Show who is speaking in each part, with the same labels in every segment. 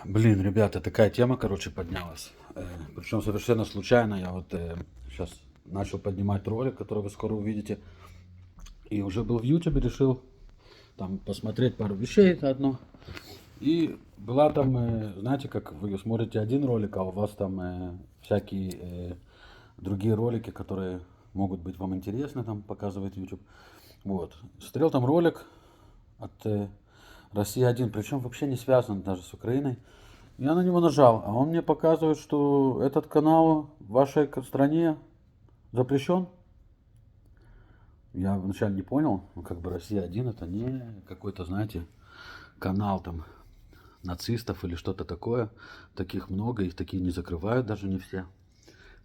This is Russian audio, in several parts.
Speaker 1: Блин, ребята, такая тема, короче, поднялась. Причем совершенно случайно. Я вот сейчас начал поднимать ролик, который вы скоро увидите. И уже был в YouTube, решил там посмотреть пару вещей заодно. И была там, знаете, как вы смотрите один ролик, а у вас там всякие другие ролики, которые могут быть вам интересны, там показывает YouTube. Вот. Смотрел там ролик от России один, причем вообще не связан даже с Украиной. Я на него нажал, а он мне показывает, что этот канал в вашей стране запрещен. Я вначале не понял, ну как бы Россия один это не какой-то, знаете, канал там нацистов или что-то такое. Таких много, их такие не закрывают, даже не все.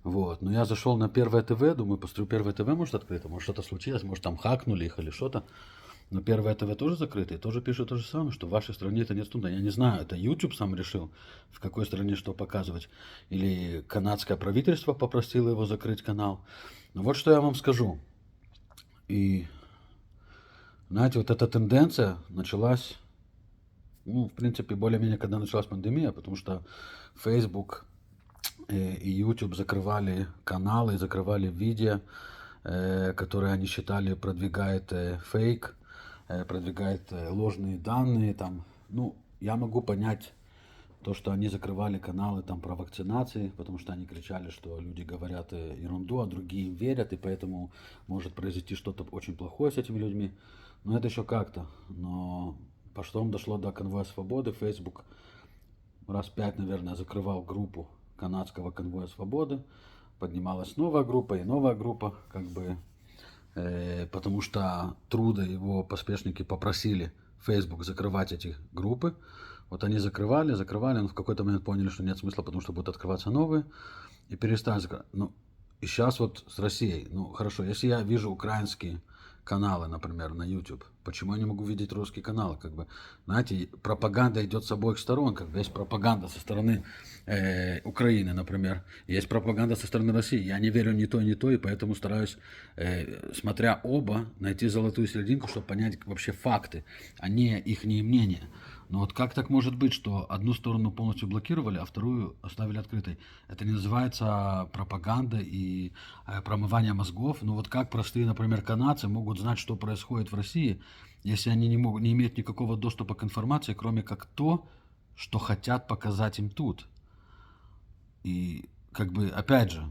Speaker 1: Вот, но я зашел на Первое ТВ, думаю, посмотрю, Первое ТВ может открыто, может что-то случилось, может там хакнули их или что-то. Но Первое ТВ тоже закрыто, и тоже пишут то же самое, что в вашей стране это нет студа. Я не знаю, это YouTube сам решил, в какой стране что показывать, или канадское правительство попросило его закрыть канал. Но вот что я вам скажу. И, знаете, вот эта тенденция началась, ну, в принципе, более-менее, когда началась пандемия, потому что Facebook и YouTube закрывали каналы, закрывали видео, которые они считали продвигает фейк, продвигает ложные данные. Там. Ну, я могу понять то, что они закрывали каналы там про вакцинации, потому что они кричали, что люди говорят ерунду, а другие им верят, и поэтому может произойти что-то очень плохое с этими людьми. Но это еще как-то. Но потом дошло до конвоя свободы. Facebook раз 5, наверное, закрывал группу канадского конвоя свободы. Поднималась новая группа, как бы, потому что Труда и его поспешники попросили Facebook закрывать эти группы. Вот они закрывали, но в какой-то момент поняли, что нет смысла, потому что будут открываться новые, и перестали закрывать. Ну, и сейчас вот с Россией, ну, хорошо, если я вижу украинские каналы, например, на YouTube, почему я не могу видеть русские каналы, как бы, знаете, пропаганда идет с обоих сторон, как бы, есть пропаганда со стороны Украины, например, есть пропаганда со стороны России, я не верю ни то, и поэтому стараюсь, смотря оба, найти золотую серединку, чтобы понять вообще факты, а не их мнение. Но вот как так может быть, что одну сторону полностью блокировали, а вторую оставили открытой? Это не называется пропаганда и промывание мозгов. Но вот как простые, например, канадцы могут знать, что происходит в России, если они не имеют никакого доступа к информации, кроме как то, что хотят показать им тут. И как бы, опять же,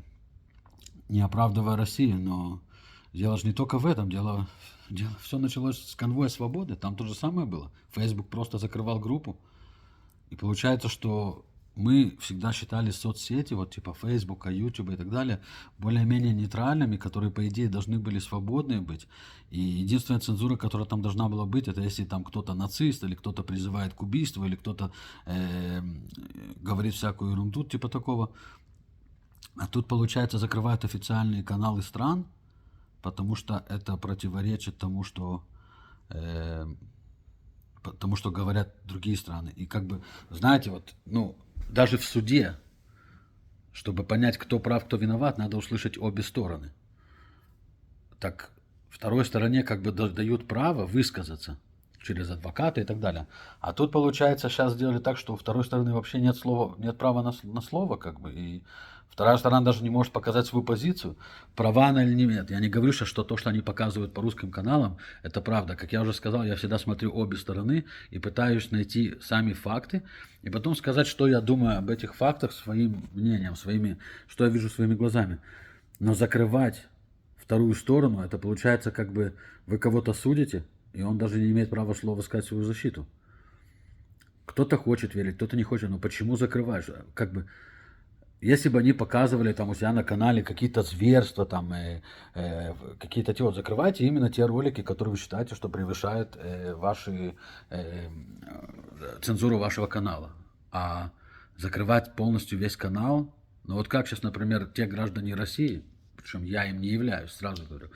Speaker 1: не оправдывая Россию, но дело же не только в этом, дело все началось с конвоя свободы, там то же самое было. Facebook просто закрывал группу, и получается, что мы всегда считали соцсети, вот типа Facebook, YouTube и так далее, более-менее нейтральными, которые, по идее, должны были свободные быть. И единственная цензура, которая там должна была быть, это если там кто-то нацист, или кто-то призывает к убийству, или кто-то говорит всякую ерунду, типа такого. А тут, получается, закрывают официальные каналы стран, потому что это противоречит э, тому, что говорят другие страны. И как бы, знаете, вот, ну, даже в суде, чтобы понять, кто прав, кто виноват, надо услышать обе стороны. Так второй стороне как бы дают право высказаться через адвоката и так далее. А тут, получается, сейчас сделали так, что у второй стороны вообще нет слова, нет права на слово, как бы, и вторая сторона даже не может показать свою позицию, права она или нет. Я не говорю сейчас, что то, что они показывают по русским каналам, это правда. Как я уже сказал, я всегда смотрю обе стороны и пытаюсь найти сами факты, и потом сказать, что я думаю об этих фактах своим мнением, что я вижу своими глазами. Но закрывать вторую сторону, это получается, как бы вы кого-то судите, и он даже не имеет права слова сказать свою защиту. Кто-то хочет верить, кто-то не хочет, но почему закрываешь? Как бы, если бы они показывали там у себя на канале какие-то зверства, там, какие-то те, вот закрывайте именно те ролики, которые вы считаете, что превышают цензуру вашего канала. А закрывать полностью весь канал, ну вот как сейчас, например, те граждане России, причем я им не являюсь, сразу говорю,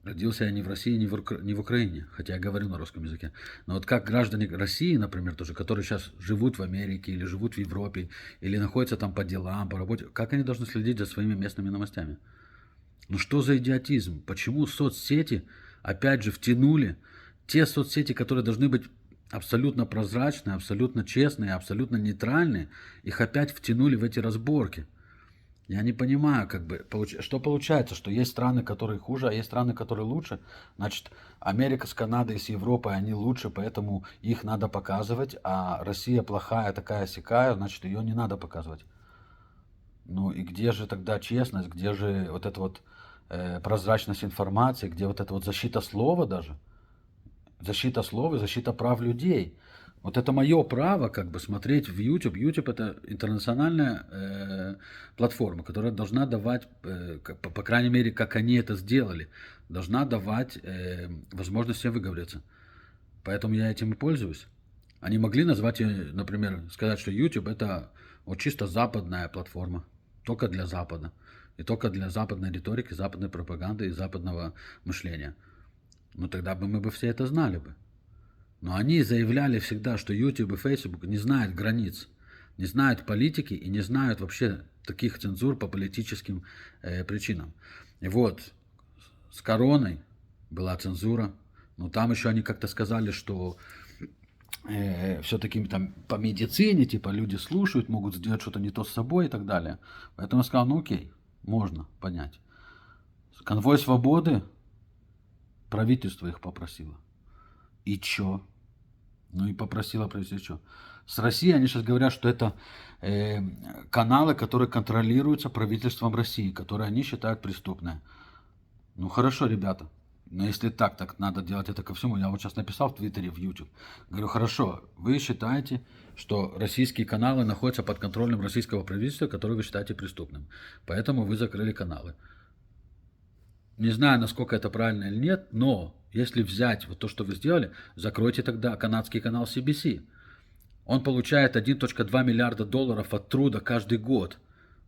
Speaker 1: родился я не в России, не в Украине, хотя я говорю на русском языке. Но вот как граждане России, например, тоже, которые сейчас живут в Америке или живут в Европе, или находятся там по делам, по работе, как они должны следить за своими местными новостями? Ну что за идиотизм? Почему соцсети, опять же, втянули те соцсети, которые должны быть абсолютно прозрачные, абсолютно честные, абсолютно нейтральные, их опять втянули в эти разборки. Я не понимаю, как бы, что получается, что есть страны, которые хуже, а есть страны, которые лучше. Значит, Америка с Канадой, с Европой, они лучше, поэтому их надо показывать, а Россия плохая, такая-сякая, значит, ее не надо показывать. Ну и где же тогда честность, где же вот эта вот прозрачность информации, где вот эта вот защита слова даже? Защита слова и защита прав людей. Вот это мое право, как бы, смотреть в YouTube. YouTube это интернациональная платформа, которая должна давать, по крайней мере, как они это сделали, должна давать возможность всем выговориться. Поэтому я этим и пользуюсь. Они могли назвать, например, сказать, что YouTube это вот чисто западная платформа, только для Запада. И только для западной риторики, западной пропаганды и западного мышления. Ну тогда бы мы бы все это знали бы. Но они заявляли всегда, что YouTube и Facebook не знают границ, не знают политики и не знают вообще таких цензур по политическим причинам. И вот с короной была цензура, но там еще они как-то сказали, что все-таки там по медицине, типа люди слушают, могут сделать что-то не то с собой и так далее. Поэтому я сказал, ну окей, можно понять. Конвой свободы, правительство их попросило. И чё? Ну и попросила правительство что? С Россией они сейчас говорят, что это каналы, которые контролируются правительством России, которые они считают преступные. Ну хорошо, ребята. Но если так надо делать это ко всему. Я вот сейчас написал в Твиттере, в YouTube. Говорю, хорошо, вы считаете, что российские каналы находятся под контролем российского правительства, которое вы считаете преступным. Поэтому вы закрыли каналы. Не знаю, насколько это правильно или нет, но если взять вот то, что вы сделали, закройте тогда канадский канал CBC. Он получает 1,2 миллиарда долларов от труда каждый год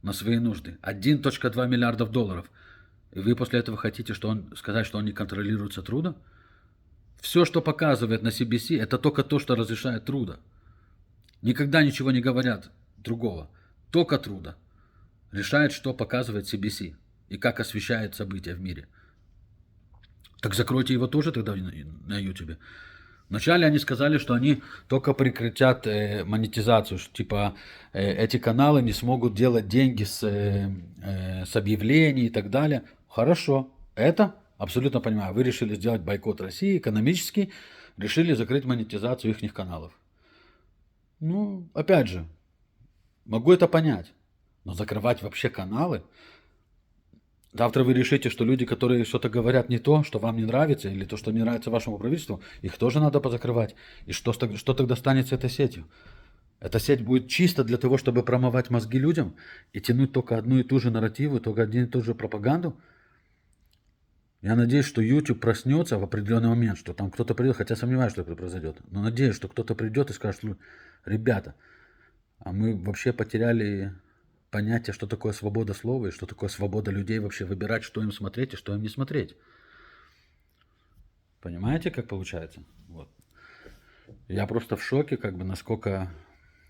Speaker 1: на свои нужды. 1,2 миллиарда долларов. И вы после этого хотите сказать, что он не контролируется труда? Все, что показывает на CBC, это только то, что разрешает труда. Никогда ничего не говорят другого. Только труда. Решает, что показывает CBC. И как освещает события в мире. Так закройте его тоже тогда на YouTube. Вначале они сказали, что они только прекратят монетизацию, что типа эти каналы не смогут делать деньги с объявлений и так далее. Хорошо, это абсолютно понимаю. Вы решили сделать бойкот России экономический, решили закрыть монетизацию их каналов. Ну, опять же, могу это понять, но закрывать вообще каналы... Завтра вы решите, что люди, которые что-то говорят не то, что вам не нравится, или то, что не нравится вашему правительству, их тоже надо позакрывать. И что тогда станет с этой сетью? Эта сеть будет чисто для того, чтобы промывать мозги людям и тянуть только одну и ту же нарративу, только один и ту же пропаганду? Я надеюсь, что YouTube проснется в определенный момент, что там кто-то придет, хотя сомневаюсь, что это произойдет. Но надеюсь, что кто-то придет и скажет, ребята, а мы вообще потеряли... понятие, что такое свобода слова и что такое свобода людей вообще выбирать, что им смотреть и что им не смотреть. Понимаете, как получается? Вот. Я просто в шоке, как бы, насколько...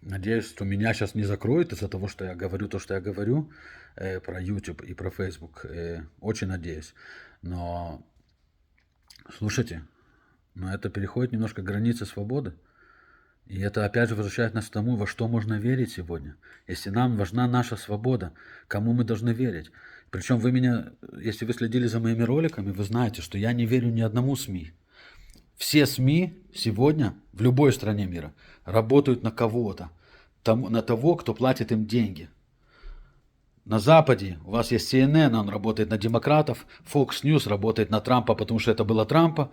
Speaker 1: Надеюсь, что меня сейчас не закроют из-за того, что я говорю то, что я говорю про YouTube и про Facebook. Очень надеюсь. Но, слушайте, но это переходит немножко границы свободы. И это опять же возвращает нас к тому, во что можно верить сегодня. Если нам важна наша свобода, кому мы должны верить. Причем вы меня, если вы следили за моими роликами, вы знаете, что я не верю ни одному СМИ. Все СМИ сегодня в любой стране мира работают на кого-то, на того, кто платит им деньги. На Западе у вас есть CNN, он работает на демократов, Fox News работает на Трампа, потому что это было Трампа.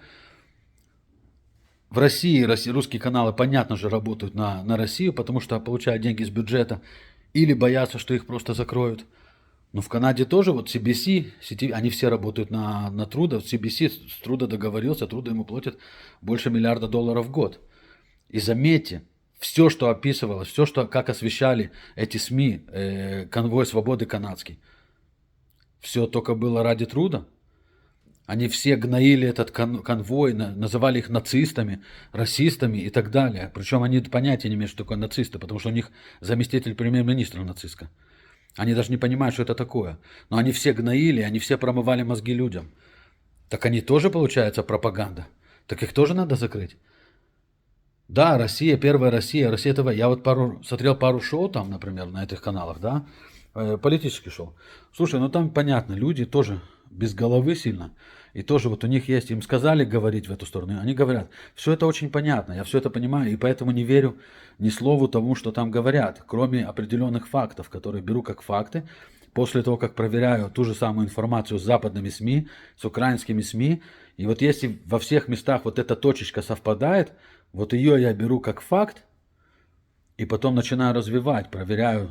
Speaker 1: В России русские каналы, понятно же, работают на Россию, потому что получают деньги из бюджета или боятся, что их просто закроют. Но в Канаде тоже вот CBC, они все работают на труда. CBC с труда договорился, труда ему платят больше $1 миллиарда в год. И заметьте, все, что описывалось, все, как освещали эти СМИ, конвой свободы канадский, все только было ради труда. Они все гноили этот конвой, называли их нацистами, расистами и так далее. Причем они понятия не имеют, что такое нацисты, потому что у них заместитель премьер-министра нацистка. Они даже не понимают, что это такое. Но они все гноили, они все промывали мозги людям. Так они тоже, получается, пропаганда. Так их тоже надо закрыть. Да, Россия, первая Россия, Россия ТВ. Я вот смотрел пару шоу там, например, на этих каналах, да, политических шоу. Слушай, ну там понятно, люди тоже без головы сильно. И тоже вот у них есть, им сказали говорить в эту сторону, они говорят. Все это очень понятно, я все это понимаю, и поэтому не верю ни слову тому, что там говорят, кроме определенных фактов, которые беру как факты. После того, как проверяю ту же самую информацию с западными СМИ, с украинскими СМИ, и вот если во всех местах вот эта точечка совпадает, вот ее я беру как факт, и потом начинаю развивать, проверяю,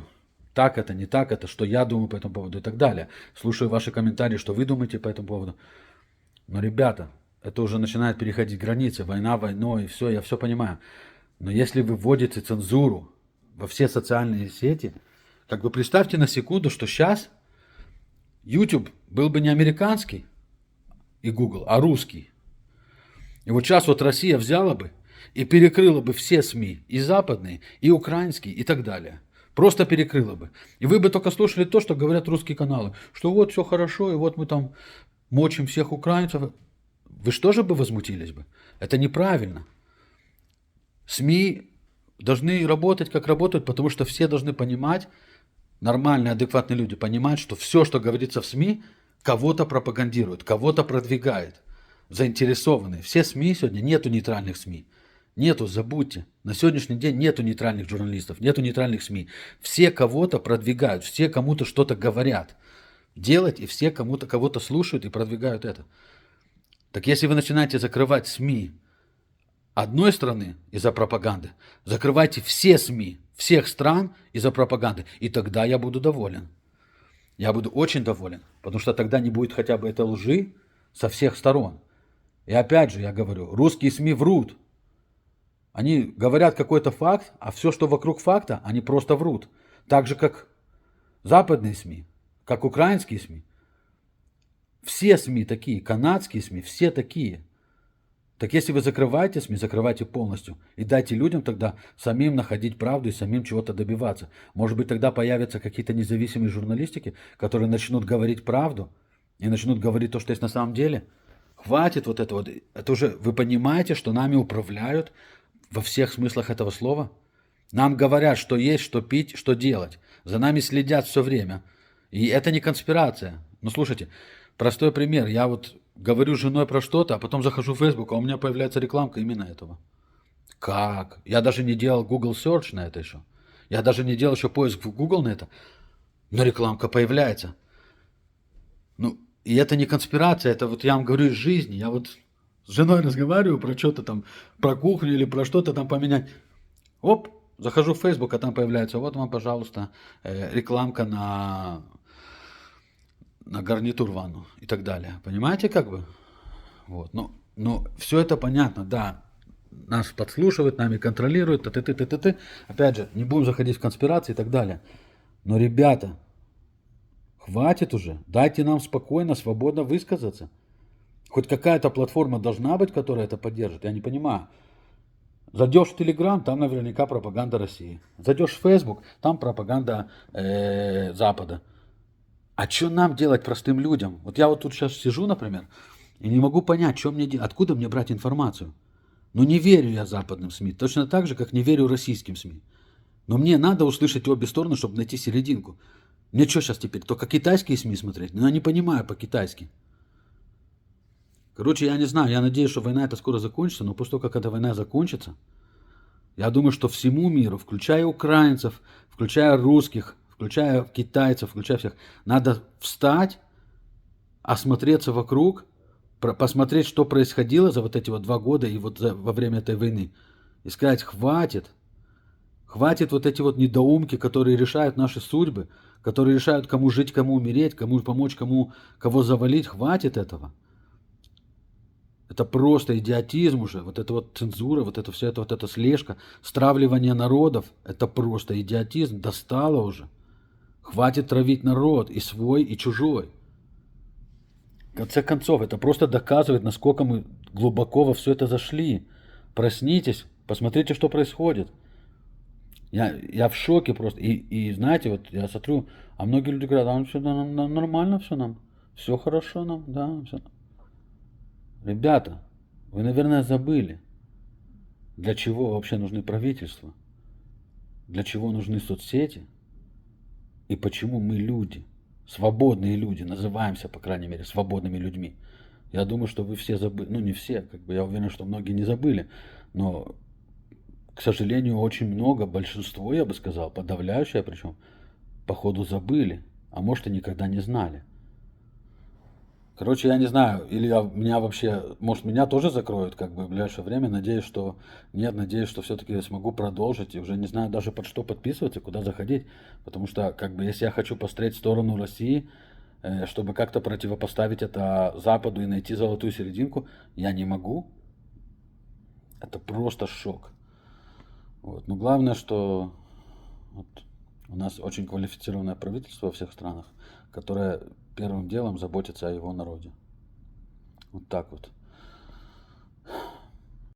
Speaker 1: так это, не так это, что я думаю по этому поводу и так далее. Слушаю ваши комментарии, что вы думаете по этому поводу. Но, ребята, это уже начинает переходить границы, война войной, все, я все понимаю. Но если вы вводите цензуру во все социальные сети, как бы представьте на секунду, что сейчас YouTube был бы не американский и Google, а русский. И вот сейчас вот Россия взяла бы и перекрыла бы все СМИ, и западные, и украинские, и так далее. Просто перекрыла бы. И вы бы только слушали то, что говорят русские каналы. Что вот все хорошо, и вот мы там мочим всех украинцев. Вы что же бы возмутились бы? Это неправильно. СМИ должны работать, как работают, потому что все должны понимать, нормальные, адекватные люди понимают, что все, что говорится в СМИ, кого-то пропагандирует, кого-то продвигает. Заинтересованные. Все СМИ сегодня, нету нейтральных СМИ. Нету, забудьте. На сегодняшний день нету нейтральных журналистов, нету нейтральных СМИ. Все кого-то продвигают, все кому-то что-то говорят. Делать, и все кому-то кого-то слушают и продвигают это. Так если вы начинаете закрывать СМИ одной страны из-за пропаганды, закрывайте все СМИ всех стран из-за пропаганды, и тогда я буду доволен. Я буду очень доволен, потому что тогда не будет хотя бы этой лжи со всех сторон. И опять же, я говорю, русские СМИ врут. Они говорят какой-то факт, а все, что вокруг факта, они просто врут. Так же, как западные СМИ, как украинские СМИ. Все СМИ такие, канадские СМИ, все такие. Так если вы закрываете СМИ, закрывайте полностью. И дайте людям тогда самим находить правду и самим чего-то добиваться. Может быть, тогда появятся какие-то независимые журналистики, которые начнут говорить правду и начнут говорить то, что есть на самом деле. Хватит вот это вот. Это уже вы понимаете, что нами управляют во всех смыслах этого слова. Нам говорят, что есть, что пить, что делать. За нами следят все время. И это не конспирация. Ну, слушайте, простой пример. Я вот говорю с женой про что-то, а потом захожу в Facebook, а у меня появляется рекламка именно этого. Как? Я даже не делал Google Search на это еще. Я даже не делал еще поиск в Google на это. Но рекламка появляется. Ну, и это не конспирация, это вот я вам говорю из жизни. Я вот с женой разговариваю про что-то там, про кухню или про что-то там поменять. Оп, захожу в Facebook, а там появляется, вот вам, пожалуйста, рекламка на гарнитур ванну и так далее. Понимаете, как бы? Вот. Но все это понятно, да. Нас подслушивают, нами контролируют, ты. Опять же, не будем заходить в конспирации и так далее. Но, ребята, хватит уже. Дайте нам спокойно, свободно высказаться. Хоть какая-то платформа должна быть, которая это поддержит. Я не понимаю. Зайдешь в Телеграм, там наверняка пропаганда России. Зайдешь в Фейсбук, там пропаганда Запада. А что нам делать простым людям? Вот я вот тут сейчас сижу, например, и не могу понять, что мне делать, откуда мне брать информацию. Ну не верю я западным СМИ, точно так же, как не верю российским СМИ. Но мне надо услышать обе стороны, чтобы найти серединку. Мне что сейчас теперь, только китайские СМИ смотреть? Ну я не понимаю по-китайски. Короче, я не знаю, я надеюсь, что война эта скоро закончится, но после того, как эта война закончится, я думаю, что всему миру, включая украинцев, включая русских, включая китайцев, включая всех, надо встать, осмотреться вокруг, посмотреть, что происходило за вот эти вот 2 года и вот во время этой войны. И сказать, хватит вот эти вот недоумки, которые решают наши судьбы, которые решают, кому жить, кому умереть, кому помочь, кого завалить. Хватит этого. Это просто идиотизм уже. Вот это вот цензура, вот это все это, вот эта слежка, стравливание народов. Это просто идиотизм. Достало уже. Хватит травить народ, и свой, и чужой. В конце концов, это просто доказывает, насколько мы глубоко во все это зашли. Проснитесь, посмотрите, что происходит. Я в шоке просто. И знаете, вот я смотрю, а многие люди говорят, а все нормально, все нам, все хорошо нам, да, все. Ребята, вы, наверное, забыли. Для чего вообще нужны правительства? Для чего нужны соцсети? И почему мы люди, свободные люди, называемся, по крайней мере, свободными людьми? Я думаю, что вы все забыли, ну не все, как бы я уверен, что многие не забыли, но, к сожалению, очень много, большинство, я бы сказал, подавляющее причем, походу забыли, а может и никогда не знали. Короче, я не знаю, или меня вообще, может, меня тоже закроют как бы в ближайшее время. Надеюсь, что нет, надеюсь, что все-таки я смогу продолжить. И уже не знаю даже под что подписываться, куда заходить. Потому что, как бы, если я хочу посмотреть в сторону России, чтобы как-то противопоставить это Западу и найти золотую серединку, я не могу. Это просто шок. Вот. Но главное, что вот, у нас очень квалифицированное правительство во всех странах, которое первым делом заботится о его народе. Вот так вот.